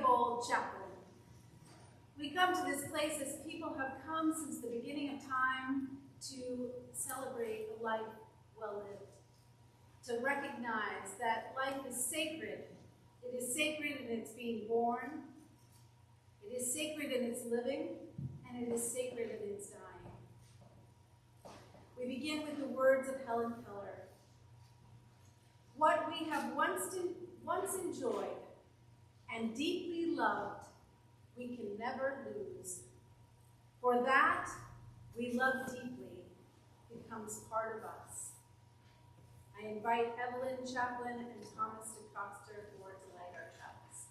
old Chaplin. We come to this place as people have come since the beginning of time to celebrate a life well lived, to recognize that life is sacred. It is sacred in its being born, it is sacred in its living, and it is sacred in its dying. We begin with the words of Helen Keller. What we have once enjoyed and deeply loved, we can never lose. For that we love deeply becomes part of us. I invite Evelyn Chaplin and Thomas DeCoster forward to light our chapels.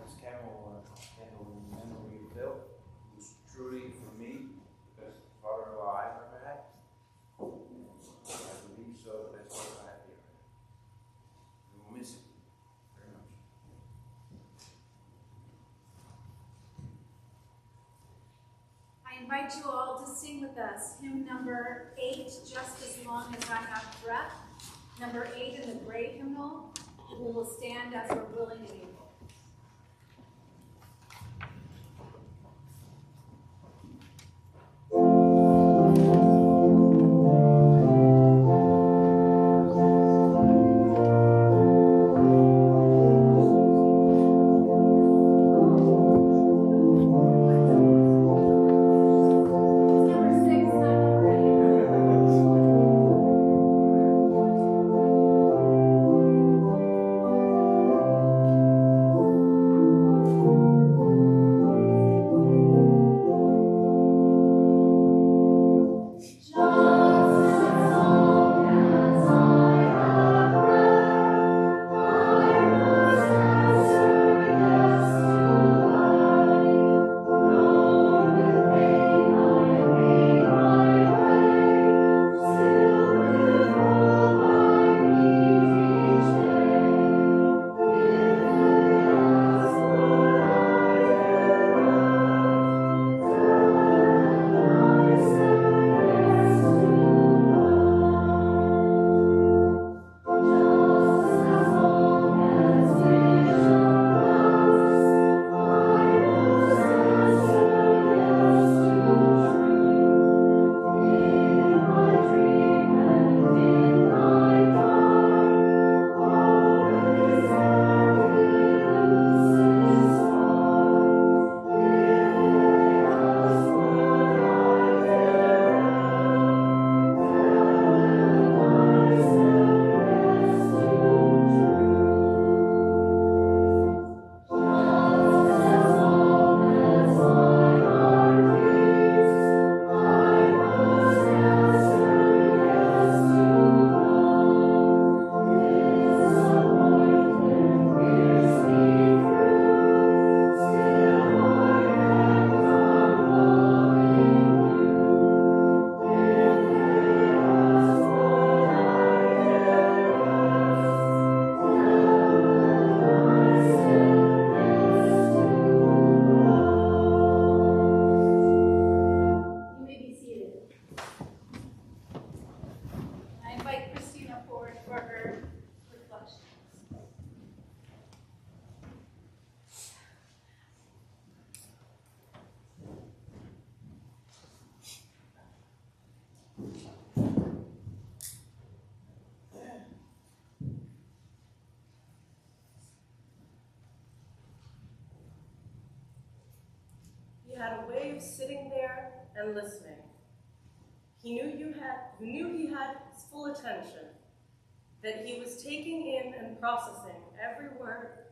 This candle in memory of Bill, who's truly for me the best father-in-law I've ever had. I believe so, but that's what I have here. We will miss it very much. I invite you all to sing with us hymn number 8, Just as Long as I Have Breath. Number 8 in the gray hymnal. We will stand as we're willing and able. He had a way of sitting there and listening. He knew he had his full attention, that he was taking in and processing every word,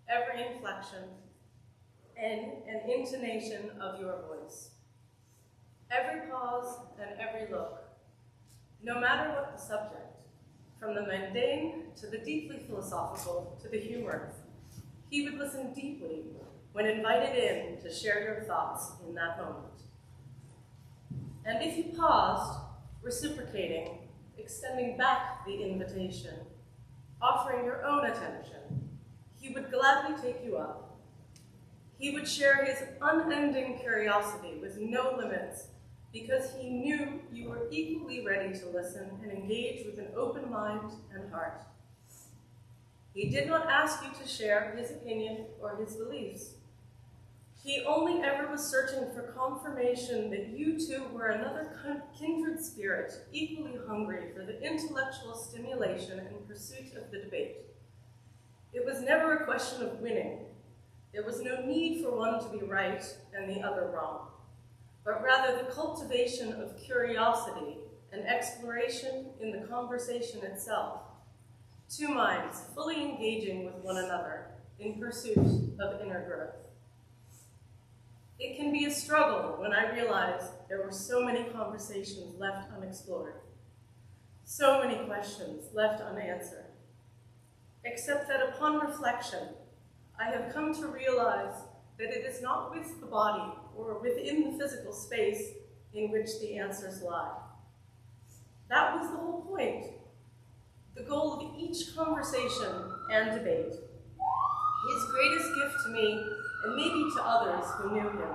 every inflection, and an intonation of your voice. Every pause and every look, no matter what the subject, from the mundane to the deeply philosophical to the humorous, he would listen deeply when invited in to share your thoughts in that moment. And if you paused, reciprocating, extending back the invitation, offering your own attention, he would gladly take you up, He would share his unending curiosity with no limits because he knew you were equally ready to listen and engage with an open mind and heart. He did not ask you to share his opinion or his beliefs. He only ever was searching for confirmation that you too were another kindred spirit, equally hungry for the intellectual stimulation and pursuit of the debate. It was never a question of winning. There was no need for one to be right and the other wrong, but rather the cultivation of curiosity and exploration in the conversation itself. Two minds fully engaging with one another in pursuit of inner growth. It can be a struggle when I realize there were so many conversations left unexplored, so many questions left unanswered, except that upon reflection, I have come to realize that it is not with the body or within the physical space in which the answers lie. That was the whole point. The goal of each conversation and debate. His greatest gift to me, and maybe to others who knew him,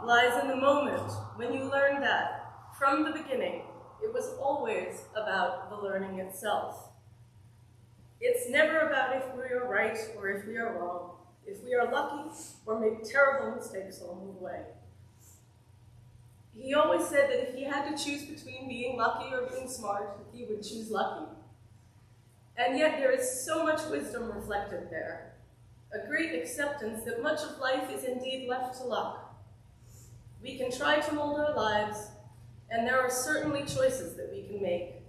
lies in the moment when you learn that, from the beginning, it was always about the learning itself. It's never about if we are right or if we are wrong, if we are lucky or make terrible mistakes along the way. He always said that if he had to choose between being lucky or being smart, he would choose lucky. And yet there is so much wisdom reflected there, a great acceptance that much of life is indeed left to luck. We can try to mold our lives, and there are certainly choices that we can make.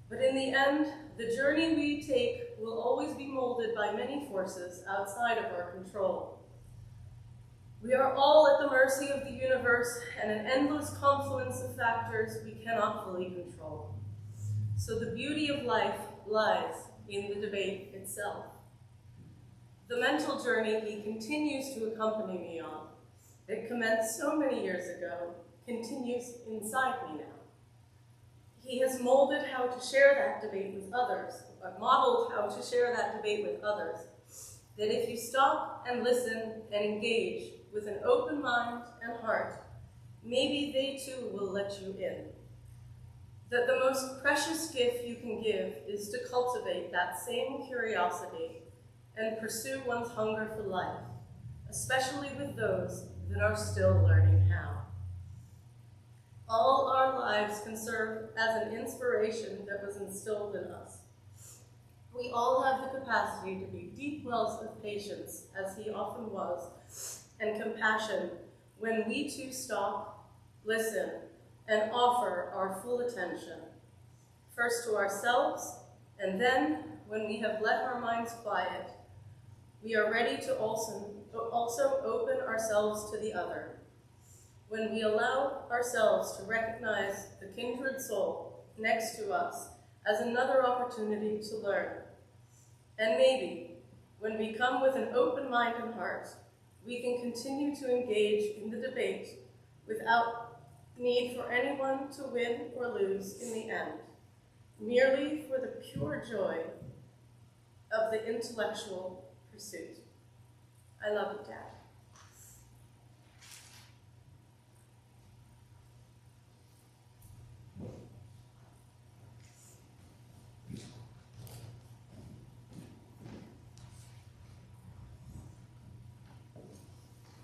But in the end, the journey we take will always be molded by many forces outside of our control. We are all at the mercy of the universe and an endless confluence of factors we cannot fully control. So the beauty of life lies in the debate itself. The mental journey he continues to accompany me on, that commenced so many years ago, continues inside me now. He has molded how to share that debate with others, or modeled how to share that debate with others, that if you stop and listen and engage with an open mind and heart, maybe they too will let you in. That the most precious gift you can give is to cultivate that same curiosity and pursue one's hunger for life, especially with those that are still learning how. All our lives can serve as an inspiration that was instilled in us. We all have the capacity to be deep wells of patience, as he often was, and compassion when we too stop, listen, and offer our full attention, first to ourselves, and then, when we have let our minds quiet, we are ready to also open ourselves to the other. When we allow ourselves to recognize the kindred soul next to us as another opportunity to learn. And maybe, when we come with an open mind and heart, we can continue to engage in the debate without need for anyone to win or lose in the end, merely for the pure joy of the intellectual pursuit. I love you, Dad.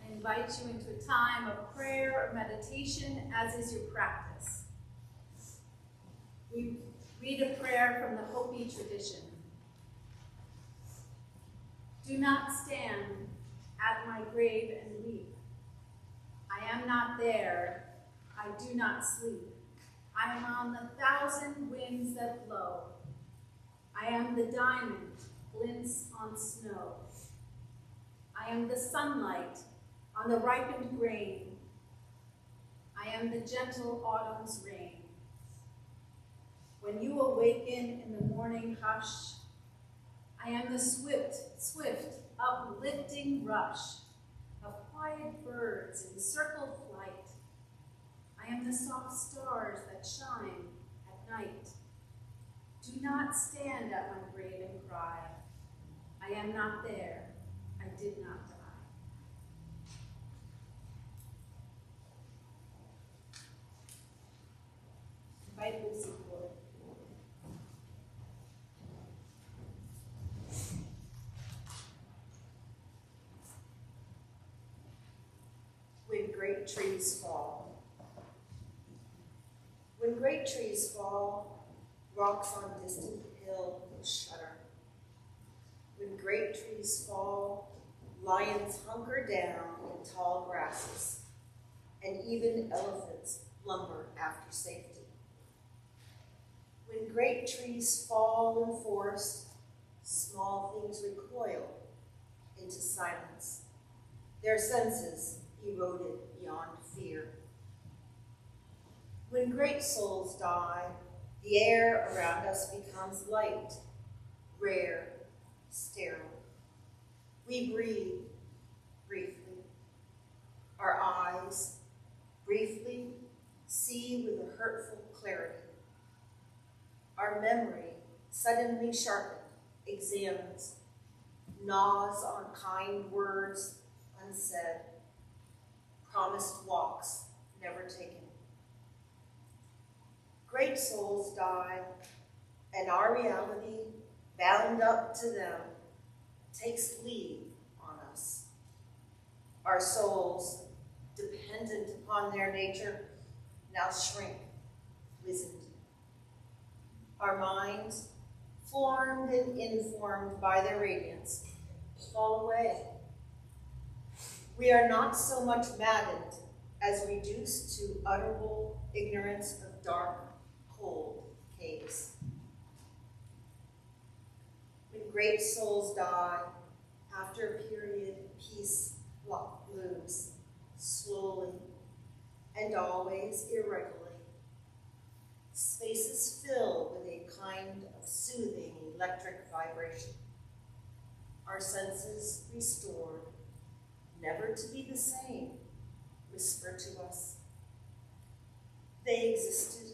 I invite you into a time of prayer or meditation, as is your practice. We read a prayer from the Hopi tradition. Do not stand at my grave and weep. I am not there. I do not sleep. I am on the 1,000 winds that blow. I am the diamond glints on snow. I am the sunlight on the ripened grain. I am the gentle autumn's rain. When you awaken in the morning hush, I am the swift, uplifting rush of quiet birds in circled flight. I am the soft stars that shine at night. Do not stand at my grave and cry. I am not there. I did not die. great trees fall. When great trees fall, rocks on distant hill shudder. When great trees fall, lions hunker down in tall grasses, and even elephants lumber after safety. When great trees fall in forest, small things recoil into silence, their senses eroded beyond fear. When great souls die, the air around us becomes light, rare, sterile. We breathe briefly. Our eyes briefly see with a hurtful clarity. Our memory, suddenly sharpened, examines, gnaws on kind words unsaid, promised walks never taken. Great souls die, and our reality, bound up to them, takes leave on us. Our souls, dependent upon their nature, now shrink, wizened. Our minds, formed and informed by their radiance, fall away. We are not so much maddened as reduced to utterable ignorance of dark, cold caves. When great souls die, after a period, peace blooms, slowly and always irregularly. Spaces fill with a kind of soothing electric vibration. Our senses restored, never to be the same, whisper to us. They existed.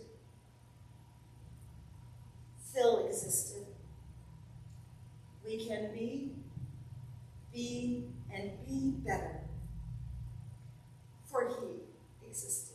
Phil existed. We can be, and be better. For he existed.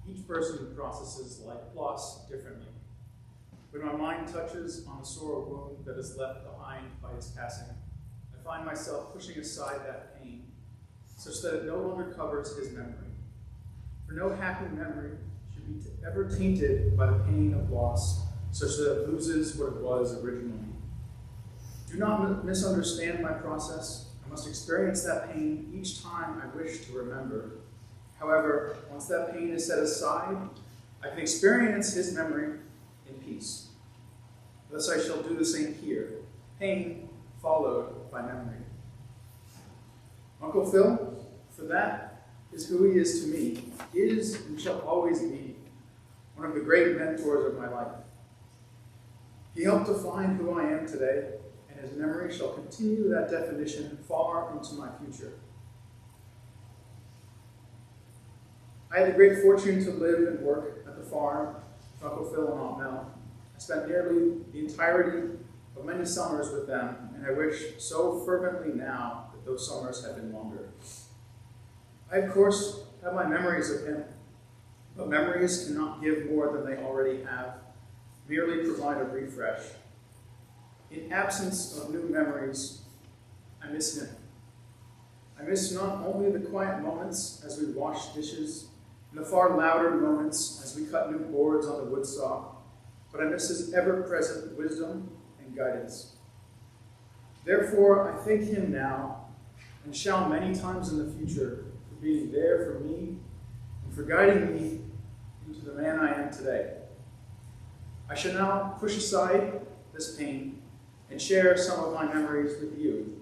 Each person processes life loss differently. When my mind touches on the sore wound that is left behind by its passing, I find myself pushing aside that pain, such that it no longer covers his memory. For no happy memory should be ever tainted by the pain of loss, such that it loses what it was originally. Do not misunderstand my process. I must experience that pain each time I wish to remember. However, once that pain is set aside, I can experience his memory in peace. Thus I shall do the same here, pain followed by memory. Uncle Phil, for that is who he is to me, is and shall always be one of the great mentors of my life. He helped define who I am today, and his memory shall continue that definition far into my future. I had the great fortune to live and work at the farm with Uncle Phil and Aunt Mel. I spent nearly the entirety of many summers with them, and I wish so fervently now that those summers had been longer. I, of course, have my memories of him, but memories cannot give more than they already have, merely provide a refresh. In absence of new memories, I miss him. I miss not only the quiet moments as we wash dishes, and the far louder moments as we cut new boards on the wood saw, but I miss his ever-present wisdom and guidance. Therefore, I thank him now, and shall many times in the future, for being there for me and for guiding me into the man I am today. I shall now push aside this pain and share some of my memories with you.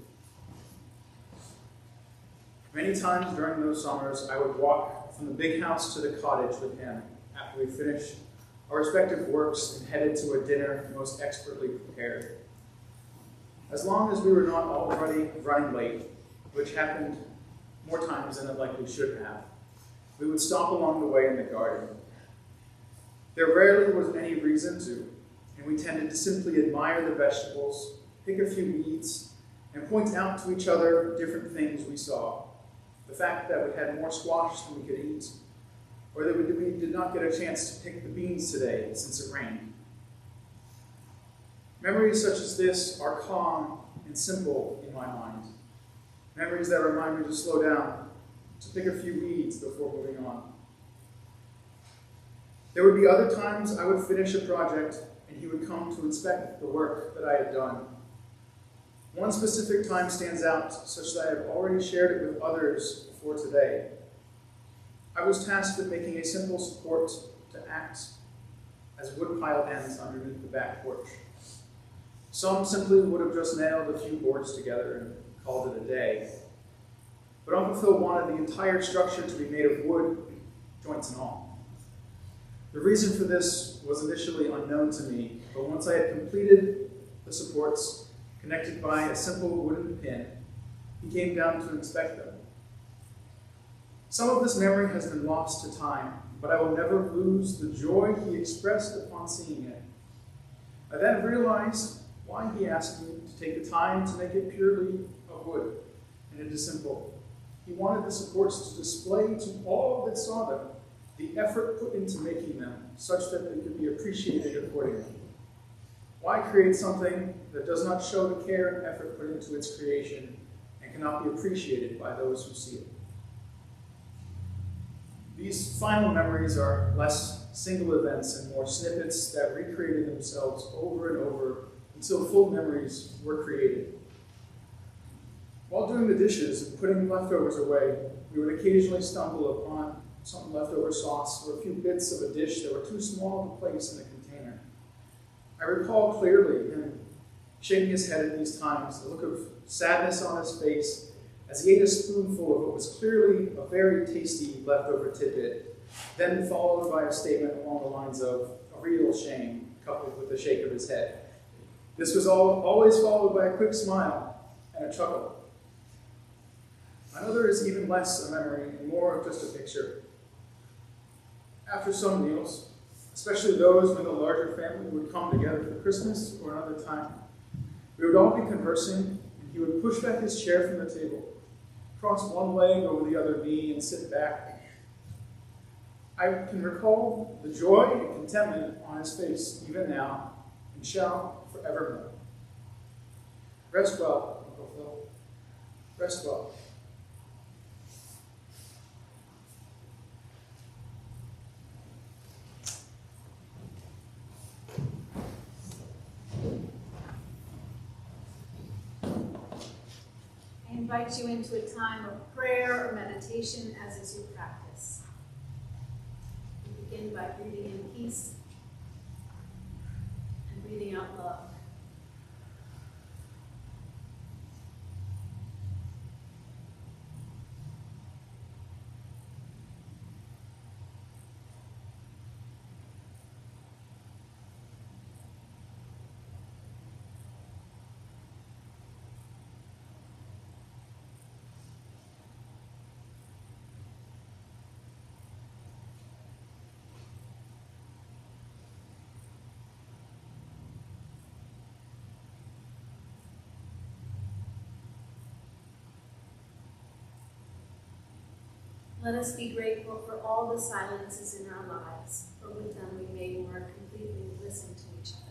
Many times during those summers, I would walk from the big house to the cottage with him after we finished our respective works and headed to a dinner most expertly prepared. As long as we were not already running late, which happened more times than it likely should have, we would stop along the way in the garden. There rarely was any reason to, and we tended to simply admire the vegetables, pick a few weeds, and point out to each other different things we saw. The fact that we had more squash than we could eat, or that we did not get a chance to pick the beans today since it rained. Memories such as this are calm and simple in my mind. Memories that remind me to slow down, to pick a few weeds before moving on. There would be other times I would finish a project and he would come to inspect the work that I had done. One specific time stands out such that I have already shared it with others before today. I was tasked with making a simple support to act as wood-pile ends underneath the back porch. Some simply would have just nailed a few boards together and called it a day. But Uncle Phil wanted the entire structure to be made of wood, joints and all. The reason for this was initially unknown to me, but once I had completed the supports, connected by a simple wooden pin, he came down to inspect them. Some of this memory has been lost to time, but I will never lose the joy he expressed upon seeing it. I then realized why he asked me to take the time to make it purely of wood, and it is simple. He wanted the supports to display to all that saw them the effort put into making them, such that they could be appreciated accordingly. Why create something that does not show the care and effort put into its creation and cannot be appreciated by those who see it? These final memories are less single events and more snippets that recreated themselves over and over until full memories were created. While doing the dishes and putting leftovers away, we would occasionally stumble upon some leftover sauce or a few bits of a dish that were too small to place in the container. I recall clearly him shaking his head at these times, the look of sadness on his face as he ate a spoonful of what was clearly a very tasty leftover tidbit, then followed by a statement along the lines of a real shame, coupled with a shake of his head. This was always followed by a quick smile and a chuckle. Another is even less a memory and more of just a picture. After some meals, especially those when the larger family would come together for Christmas or another time, we would all be conversing, and he would push back his chair from the table, cross one leg over the other knee, and sit back. I can recall the joy and contentment on his face even now, and shall forevermore. Rest well, Uncle Phil. Rest well. I invite you into a time of prayer or meditation, as is your practice. We begin by breathing in peace and breathing out love. Let us be grateful for all the silences in our lives, for with them we may more completely listen to each other.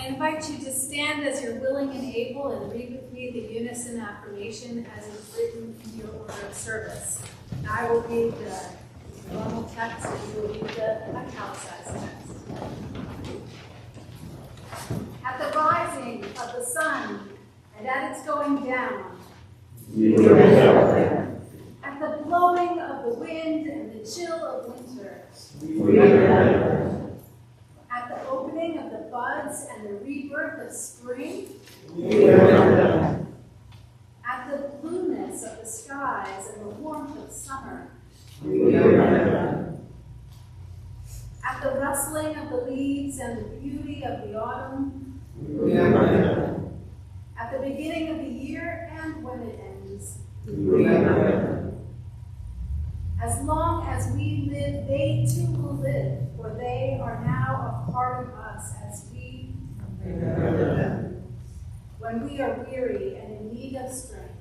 I invite you to stand as you're willing and able and read with me the unison affirmation as is written in your order of service. I will read the normal text and you will read the italicized text. At the rising of the sun and at its going down, at the blowing of the wind and the chill of winter, at the opening of the buds and the rebirth of spring, at the blueness of the skies and the warmth of summer, at the rustling of the leaves and the beauty of the autumn, at the beginning of the year and when it ends. As long as we live, they too will live, for they are now a part of us as we when we are weary and in need of strength,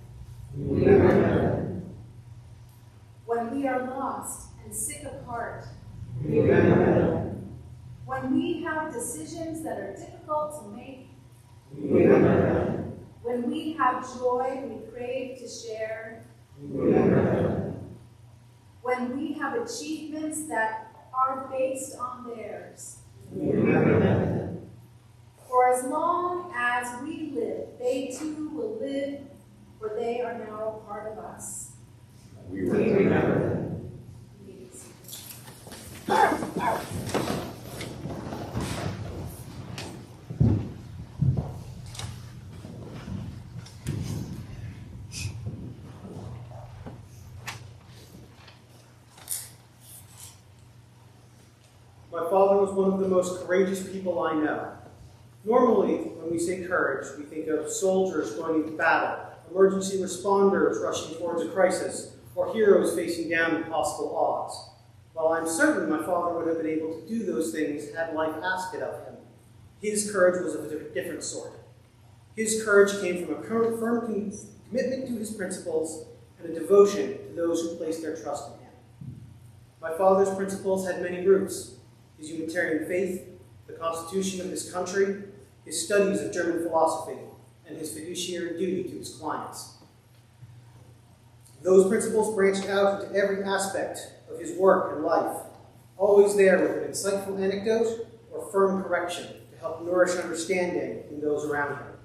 when we are lost and sick of heart, when we have decisions that are difficult to make, when we have joy we crave to share, when we have achievements that are based on theirs. For as long as we live, they too will live, for they are now a part of us. We remember them. My father was one of the most courageous people I know. Normally, when we say courage, we think of soldiers going into battle, emergency responders rushing towards a crisis, or heroes facing down impossible odds. While I'm certain my father would have been able to do those things had life asked it of him, his courage was of a different sort. His courage came from a firm commitment to his principles and a devotion to those who placed their trust in him. My father's principles had many roots: his Unitarian faith, the Constitution of his country, his studies of German philosophy, and his fiduciary duty to his clients. Those principles branched out into every aspect of his work and life, always there with an insightful anecdote or firm correction to help nourish understanding in those around him.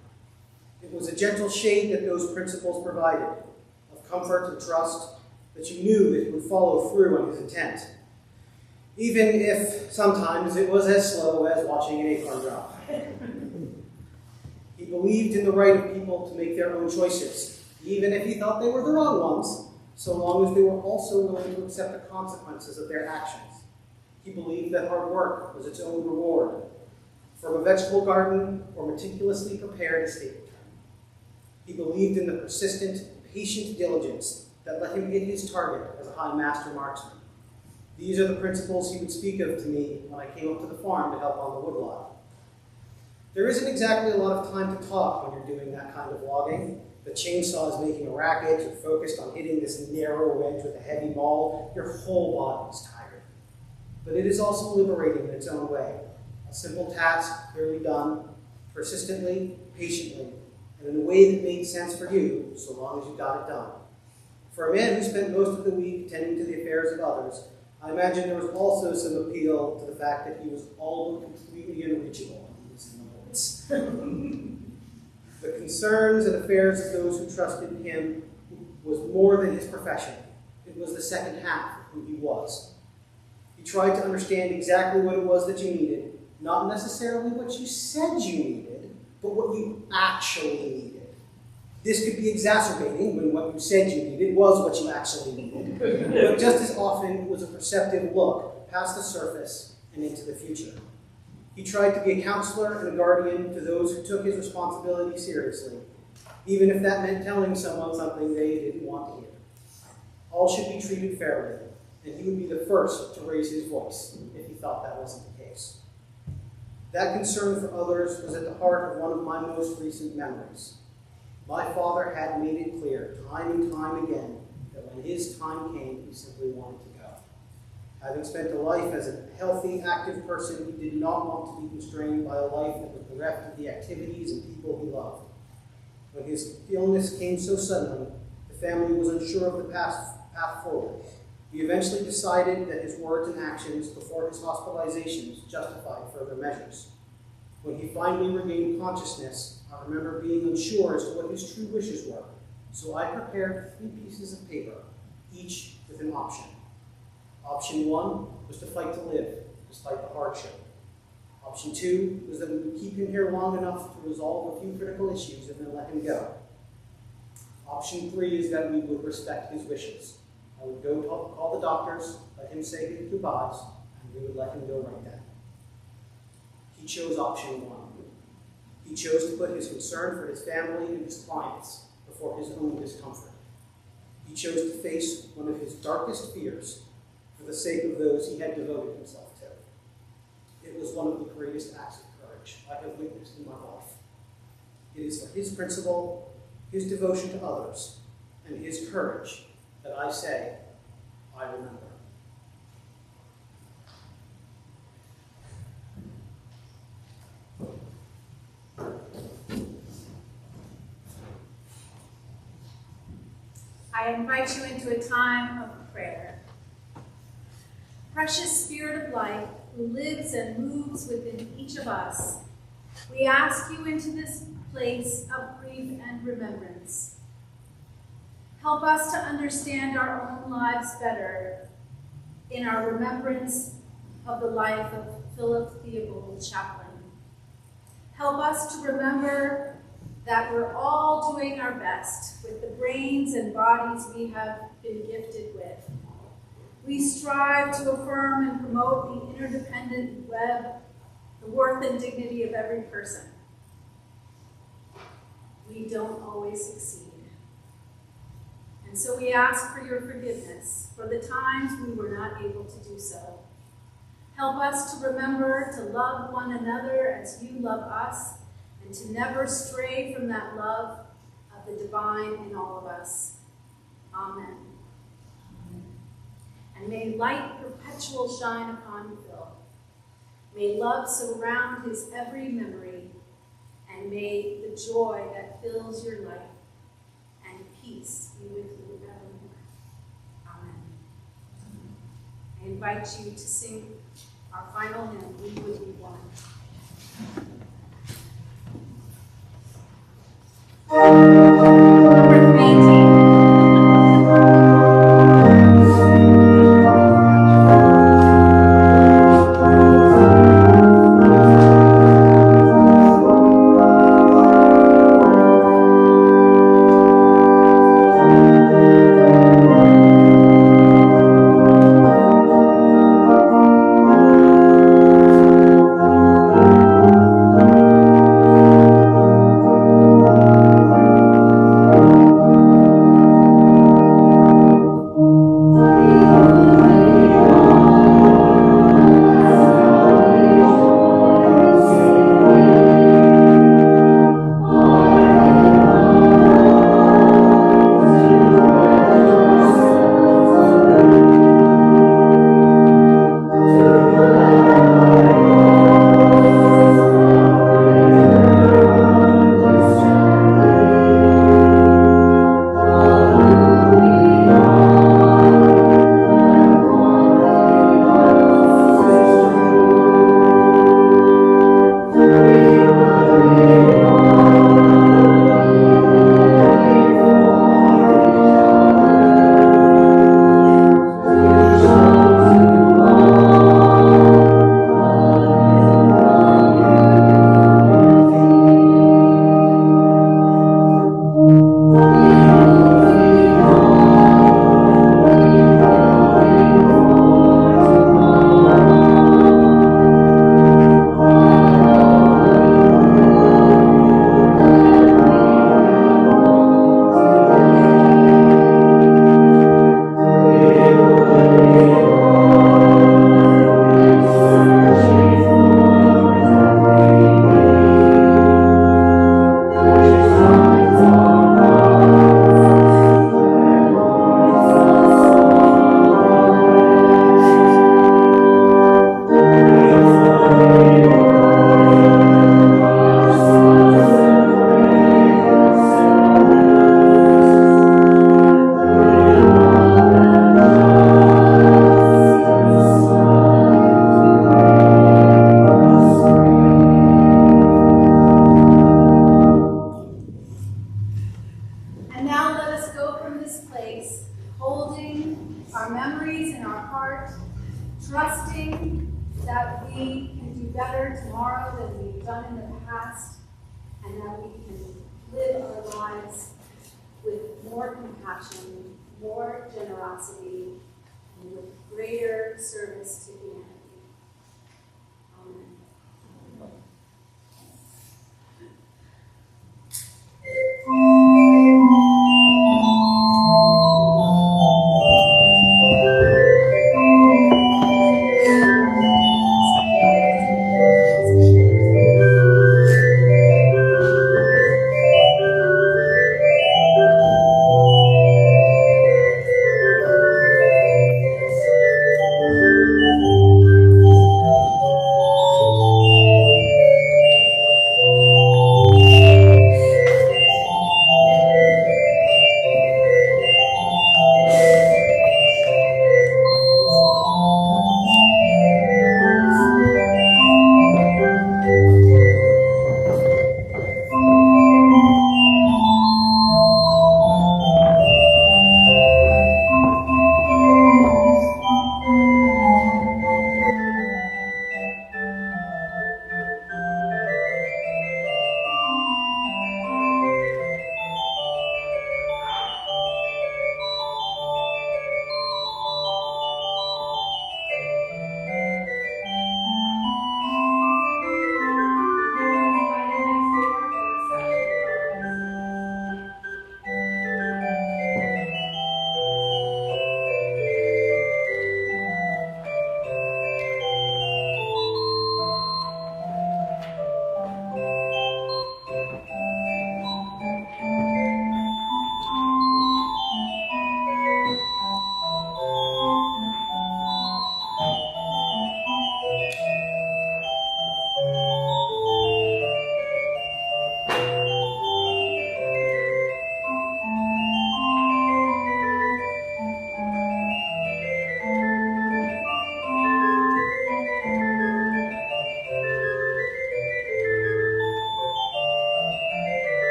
It was a gentle shade that those principles provided, of comfort and trust, that you knew that he would follow through on his intent, even if sometimes it was as slow as watching an acorn drop. He believed in the right of people to make their own choices, even if he thought they were the wrong ones, so long as they were also willing to accept the consequences of their actions. He believed that hard work was its own reward, from a vegetable garden or meticulously prepared estate return. He believed in the persistent, patient diligence that let him hit his target as a high master marksman. These are the principles he would speak of to me when I came up to the farm to help on the woodlot. There isn't exactly a lot of time to talk when you're doing that kind of logging. The chainsaw is making a racket, you're focused on hitting this narrow wedge with a heavy maul, your whole body is tired. But it is also liberating in its own way. A simple task, clearly done, persistently, patiently, and in a way that made sense for you, so long as you got it done. For a man who spent most of the week tending to the affairs of others, I imagine there was also some appeal to the fact that he was all but completely unreachable. The concerns and affairs of those who trusted him was more than his profession. It was the second half of who he was. He tried to understand exactly what it was that you needed, not necessarily what you said you needed, but what you actually needed. This could be exacerbating when what you said you needed was what you actually needed, but just as often it was a perceptive look past the surface and into the future. He tried to be a counselor and a guardian to those who took his responsibility seriously, even if that meant telling someone something they didn't want to hear. All should be treated fairly, and he would be the first to raise his voice if he thought that wasn't the case. That concern for others was at the heart of one of my most recent memories. My father had made it clear time and time again that when his time came, he simply wanted to go. Having spent a life as a healthy, active person, he did not want to be constrained by a life that was bereft of the activities and people he loved. When his illness came so suddenly, the family was unsure of the path forward. We eventually decided that his words and actions before his hospitalizations justified further measures. When he finally regained consciousness, I remember being unsure as to what his true wishes were, so I prepared 3 pieces of paper, each with an option. Option 1 was to fight to live, despite the hardship. Option 2 was that we would keep him here long enough to resolve a few critical issues and then let him go. Option 3 is that we would respect his wishes. I would go call the doctors, let him say his goodbyes, and we would let him go right then. He chose option 1. He chose to put his concern for his family and his clients before his own discomfort. He chose to face one of his darkest fears for the sake of those he had devoted himself to. It was one of the greatest acts of courage I have witnessed in my life. It is for his principle, his devotion to others, and his courage that I say, I remember. I invite you into a time of prayer. Precious Spirit of life, who lives and moves within each of us, we ask you into this place of grief and remembrance. Help us to understand our own lives better in our remembrance of the life of Philip Theobald Chaplin. Help us to remember that we're all doing our best with the brains and bodies we have been gifted with. We strive to affirm and promote the interdependent web, the worth and dignity of every person. We don't always succeed. And so we ask for your forgiveness for the times we were not able to do so. Help us to remember to love one another as you love us, and to never stray from that love of the divine in all of us. Amen. And may light perpetual shine upon Phil. May love surround his every memory, and may the joy that fills your life and peace be with you evermore. Amen. I invite you to sing our final hymn, We Would Be One. Number 18. our memories in our heart, trusting that we can do better tomorrow than we've done in the past, and that we can live our lives with more compassion, more generosity, and with greater service to